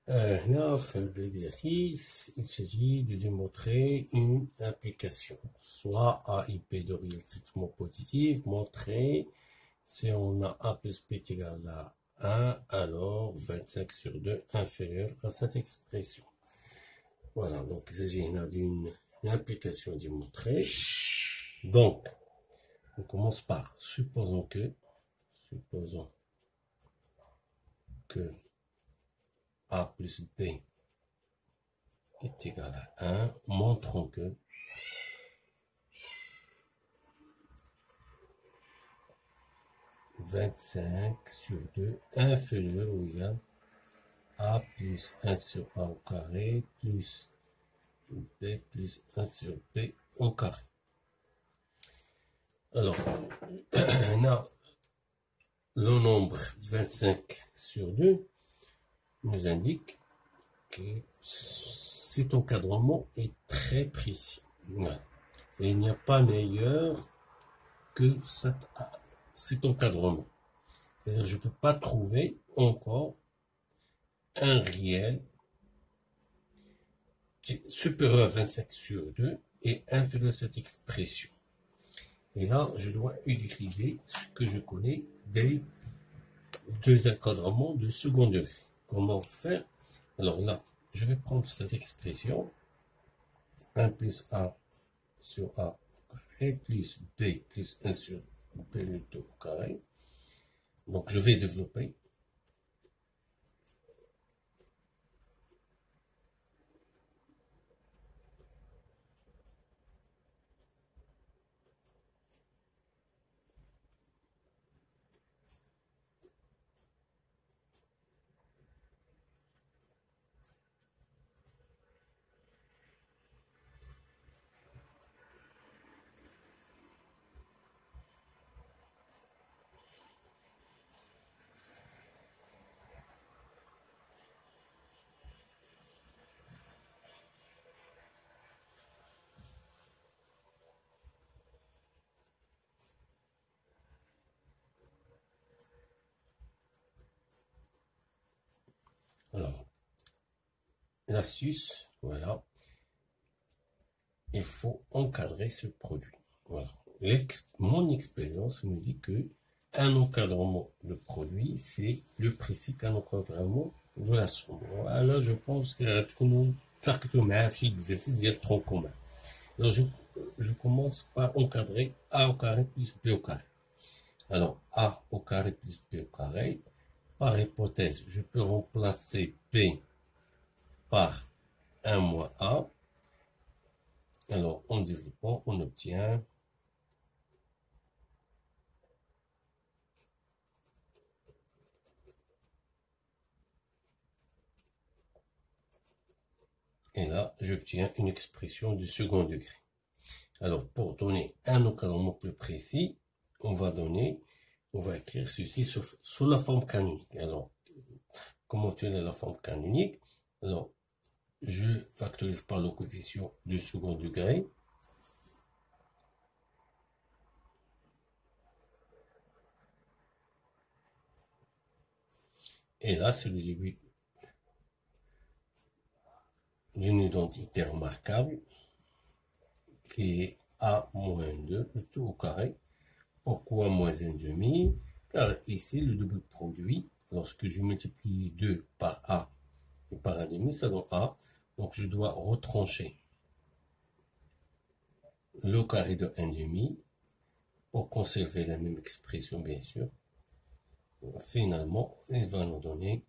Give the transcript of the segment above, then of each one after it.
Là, fin de l'exercice, il s'agit de démontrer une implication, soit A et B de réel strictement positif, montrer si on a A plus B est égal à 1, alors 25 sur 2 inférieur à cette expression. Voilà, donc il s'agit d'une implication démontrée. Donc, on commence par, supposons que A plus B est égal à 1, montrons que 25 sur 2 inférieur ou égal à plus 1 sur A au carré plus B plus 1 sur B au carré. Alors, on a le nombre 25 sur 2 nous indique que cet encadrement est très précis. Voilà. Il n'y a pas meilleur que cet encadrement. C'est-à-dire, je ne peux pas trouver encore un réel supérieur à 25 sur 2 et inférieur à cette expression. Et là, je dois utiliser ce que je connais des deux encadrements de second degré. Comment faire? Alors là, je vais prendre cette expression 1 plus A sur A au carré plus B plus 1 sur B au carré. Donc, je vais développer. Alors, l'astuce, voilà, il faut encadrer ce produit. Voilà. Mon expérience me dit que un encadrement de produit, c'est plus précis qu'un encadrement de la somme. Voilà, je pense que tout le monde, ça que tout l'exercice d'être trop commun. Alors, je commence par encadrer A au carré plus B au carré. Alors, A au carré plus B au carré. Par hypothèse, je peux remplacer B par 1 moins A. Alors, en développant, on obtient et là, j'obtiens une expression du second degré. Alors, pour donner un encadrement plus précis, on va écrire ceci sous la forme canonique. Alors, comment obtenir la forme canonique? Alors, je factorise par le coefficient du second degré. Et là, c'est le début d'une identité remarquable qui est A moins 2, le tout au carré. Pourquoi moins 1,5? Car ici, le double produit, lorsque je multiplie 2 par A et par 1,5, ça donne A. Donc, je dois retrancher le carré de 1,5 pour conserver la même expression, bien sûr. Finalement, il va nous donner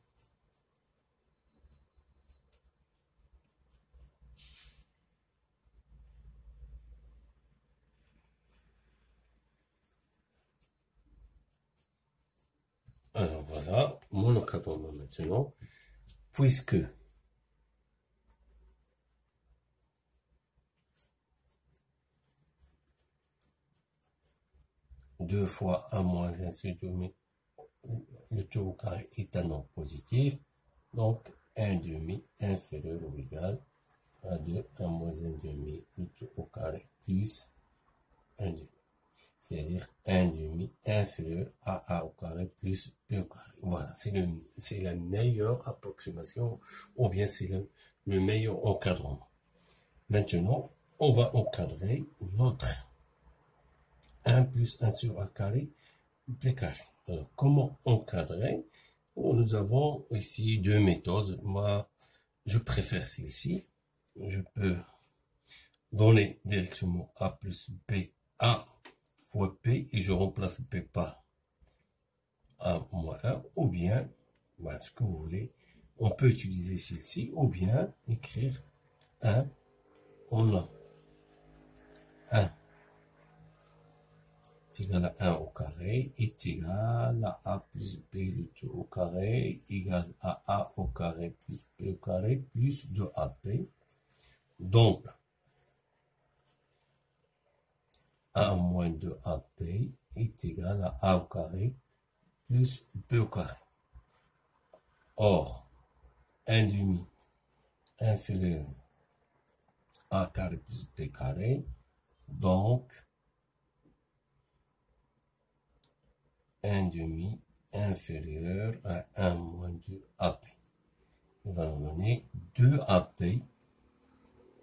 alors voilà, mon encadrement maintenant, puisque deux fois A moins 1 sur 2, le tout au carré est un nombre positif, donc 1,5 inférieur ou égal à 2, 1 moins 1,5, le tout au carré plus 1,5. c'est-à-dire 1 demi inférieur à a au carré plus b au carré. Voilà, c'est la meilleure approximation, ou bien c'est le meilleur encadrement. Maintenant, on va encadrer l'autre 1 plus 1 sur a carré, b carré. Alors, comment encadrer? Nous avons ici deux méthodes. Moi, je préfère celle-ci. Je peux donner directement a plus b, a fois p, et je remplace p par a moins 1, ou bien, ce que vous voulez, on peut utiliser celle-ci, ou bien écrire 1, on a 1 est égal à 1 au carré est égal à a plus b le tout au carré égal à a au carré plus b au carré plus 2ap. Donc, a moins 2ap est égal à a au carré plus b au carré. Or, 1 demi inférieur à a carré plus b carré, donc 1 demi inférieur à 1 moins 2ap. On va donner 2ap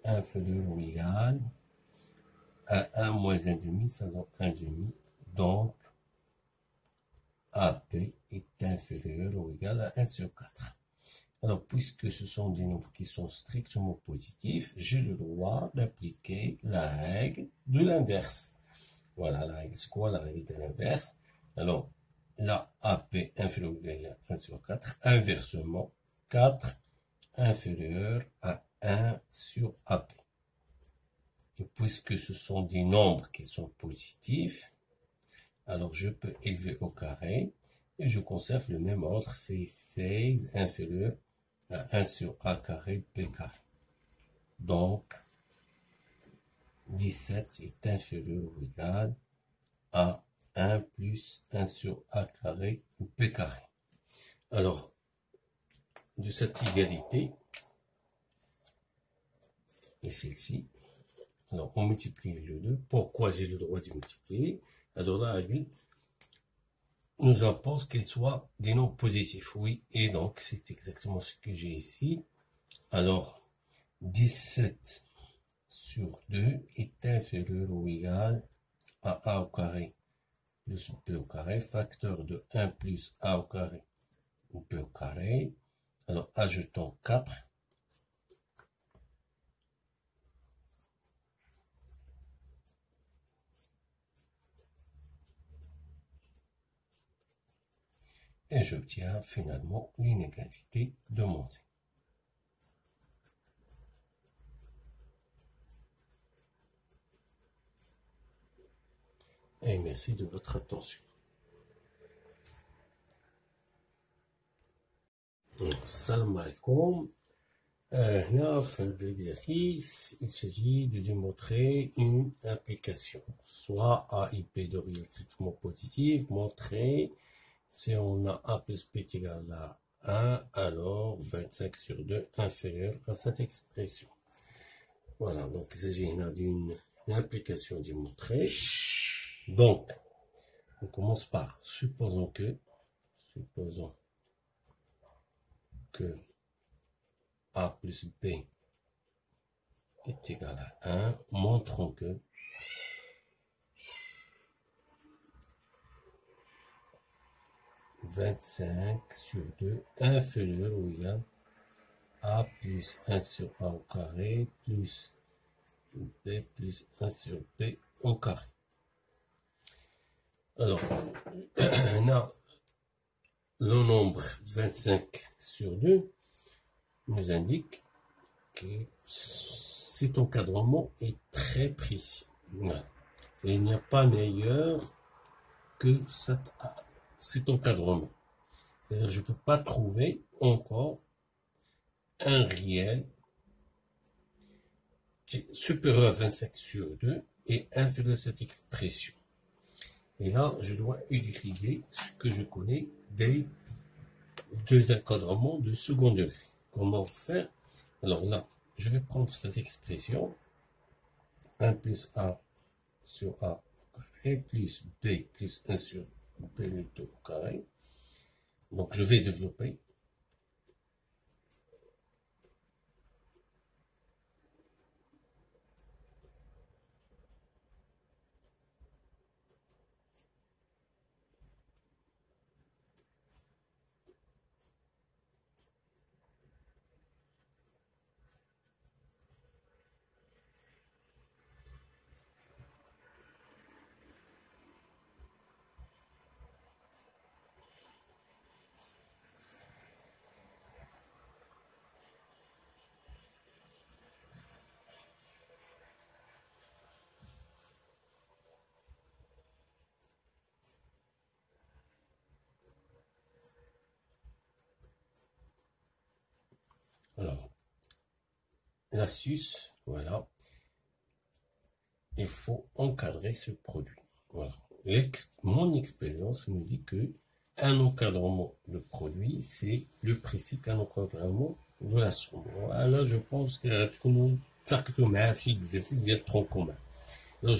inférieur ou égal à 1 moins 1 demi, ça donne 1 demi. Donc, ap est inférieur ou égal à 1 sur 4. Alors, puisque ce sont des nombres qui sont strictement positifs, j'ai le droit d'appliquer la règle de l'inverse. Voilà, la règle, c'est quoi la règle de l'inverse? Alors, la ap inférieur ou égal à 1 sur 4, inversement, 4 inférieur à 1 sur ap. Et puisque ce sont des nombres qui sont positifs, alors je peux élever au carré, et je conserve le même ordre, c'est 16 inférieur à 1 sur a carré b carré. Donc, 17 est inférieur ou égal à 1 plus 1 sur a carré b carré. Alors, de cette égalité, et celle-ci, alors on multiplie le 2. Pourquoi j'ai le droit de multiplier? Alors la règle nous impose qu'elle soit des nombres positifs. Oui, et donc c'est exactement ce que j'ai ici. Alors, 17 sur 2 est inférieur ou égal à a au carré plus b au carré, facteur de 1 plus a au carré b au carré. Alors, ajoutons 4. Et j'obtiens finalement l'inégalité demandée. Et merci de votre attention. Salam alaikum. Là, fin de l'exercice, il s'agit de démontrer une application. Soit A et B de réel strictement positif, montrer si on a A plus B est égal à 1, alors 25 sur 2 inférieur à cette expression. Voilà, donc il s'agit d'une application démontrée. Donc, on commence par, supposons que A plus B est égal à 1, montrons que « 25 sur 2 inférieur ou égal A plus 1 sur A au carré plus B plus 1 sur B au carré. » Alors, on a le nombre 25 sur 2 nous indique que cet encadrement est très précis. Voilà. Il n'y a pas meilleur que cet encadrement. C'est-à-dire, je ne peux pas trouver encore un réel supérieur à 25 sur 2 et inférieur à cette expression. Et là, je dois utiliser ce que je connais des deux encadrements de second degré. Comment faire? Alors là, je vais prendre cette expression 1 plus A sur A carré plus B plus 1 sur B le tout au carré. Donc, je vais développer. Alors, l'astuce, voilà, il faut encadrer ce produit. Voilà. Mon expérience me dit que un encadrement de produit, c'est le principe qu'un encadrement de la somme. Voilà, je pense que tout le monde fait exercice de tronc commun. Alors,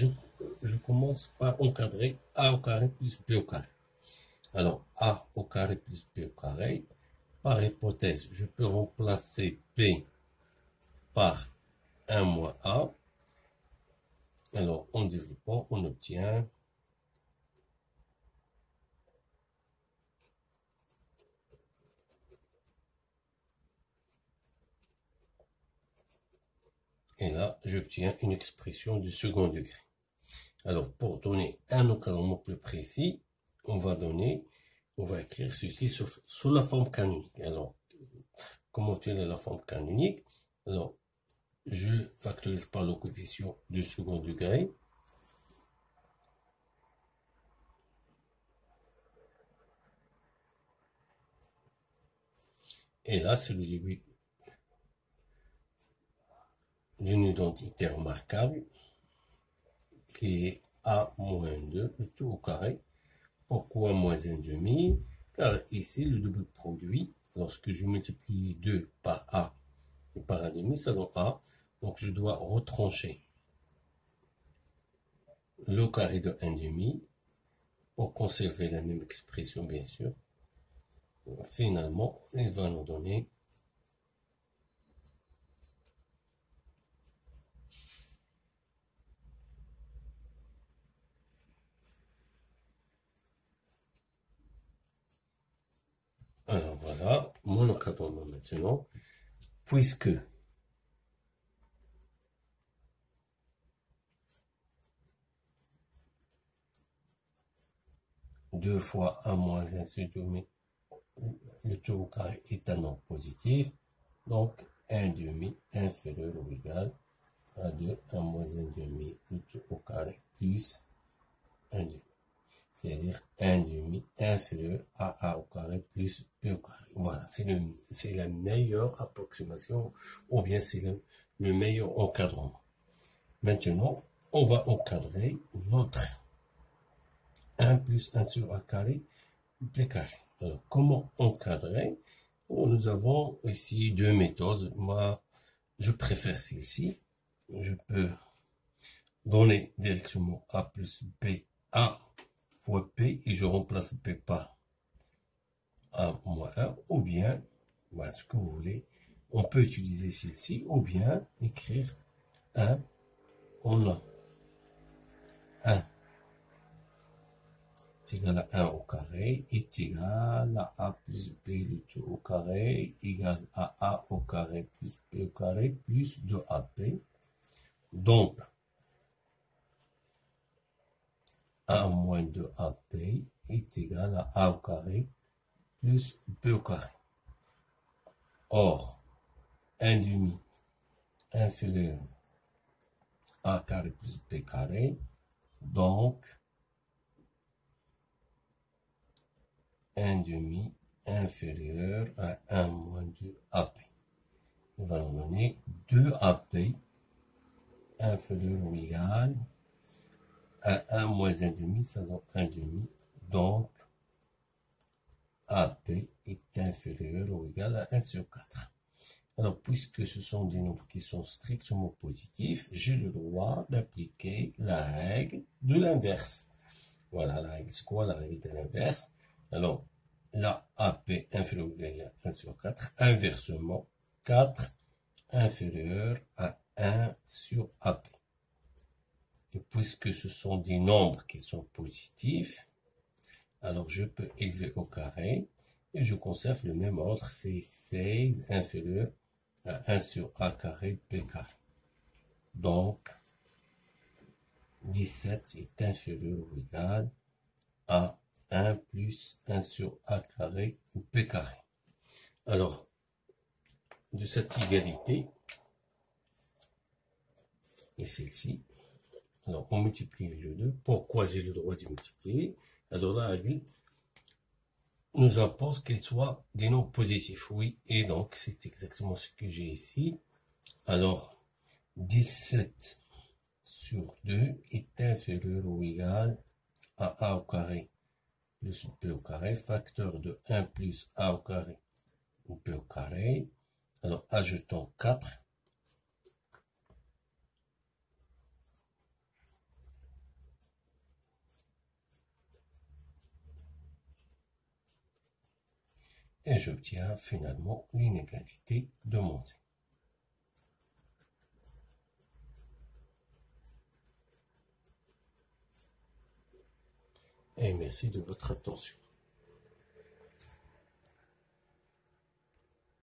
je commence par encadrer A au carré plus B au carré. Alors, A au carré plus B au carré. Par hypothèse, je peux remplacer P par 1 moins A. Alors, en développant, on obtient et là, j'obtiens une expression du second degré. Alors, pour donner un encadrement plus précis, on va écrire ceci sous la forme canonique. Alors, comment obtenir la forme canonique? Alors, je factorise par le coefficient du second degré. Et là, c'est le début d'une identité remarquable qui est A moins 2, le tout au carré. Pourquoi moins 1,5? Car ici, le double produit, lorsque je multiplie 2 par A et par 1,5, ça donne A. Donc, je dois retrancher le carré de 1,5 pour conserver la même expression, bien sûr. Finalement, il va nous donner alors voilà, mon encadrement maintenant, puisque deux fois A moins 1 sur 2, mais le tout au carré est un nombre positif, donc 1,5 inférieur ou égal à 2, 1 moins 1,5, le tout au carré plus 1,5. C'est-à-dire 1,5 inférieur à A au carré plus B au carré. Voilà, c'est la meilleure approximation, ou bien c'est le meilleur encadrement. Maintenant, on va encadrer notre 1 plus 1 sur A carré, B carré. Alors, comment encadrer? Nous avons ici deux méthodes. Moi, je préfère celle-ci. Je peux donner directement A plus B, A fois P, et je remplace P par A moins 1, ou bien, voilà, ce que vous voulez, on peut utiliser celle-ci, ou bien écrire 1, on a 1 est égal à 1 au carré est égal à A plus B le tout au carré égal à A au carré plus B au carré plus 2AP. Donc, A moins 2AP est égal à A au carré plus B au carré. Or, 1,5 inférieur à A carré plus B carré, donc 1,5 inférieur à 1 moins 2AP. Il va nous donner 2AP inférieur ou égal à 1 moins 1,5, ça donne 1,5. Donc, AP est inférieur ou égal à 1 sur 4. Alors, puisque ce sont des nombres qui sont strictement positifs, j'ai le droit d'appliquer la règle de l'inverse. Voilà, la règle, c'est quoi la règle de l'inverse? Alors, la AP inférieur ou égal à 1 sur 4, inversement, 4 inférieur à 1 sur AP. Et puisque ce sont des nombres qui sont positifs, alors je peux élever au carré, et je conserve le même ordre, c'est 16 inférieur à 1 sur A carré P carré. Donc, 17 est inférieur ou égal à 1 plus 1 sur A carré ou P carré. Alors, de cette égalité, et celle-ci, alors on multiplie le 2. Pourquoi j'ai le droit de multiplier? Alors la règle nous impose qu'elle soit des nombres positifs. Oui, et donc c'est exactement ce que j'ai ici. Alors, 17 sur 2 est inférieur ou égal à A au carré plus P au carré, facteur de 1 plus A au carré ou P au carré. Alors, ajoutons 4. Et j'obtiens finalement l'inégalité demandée. Et merci de votre attention.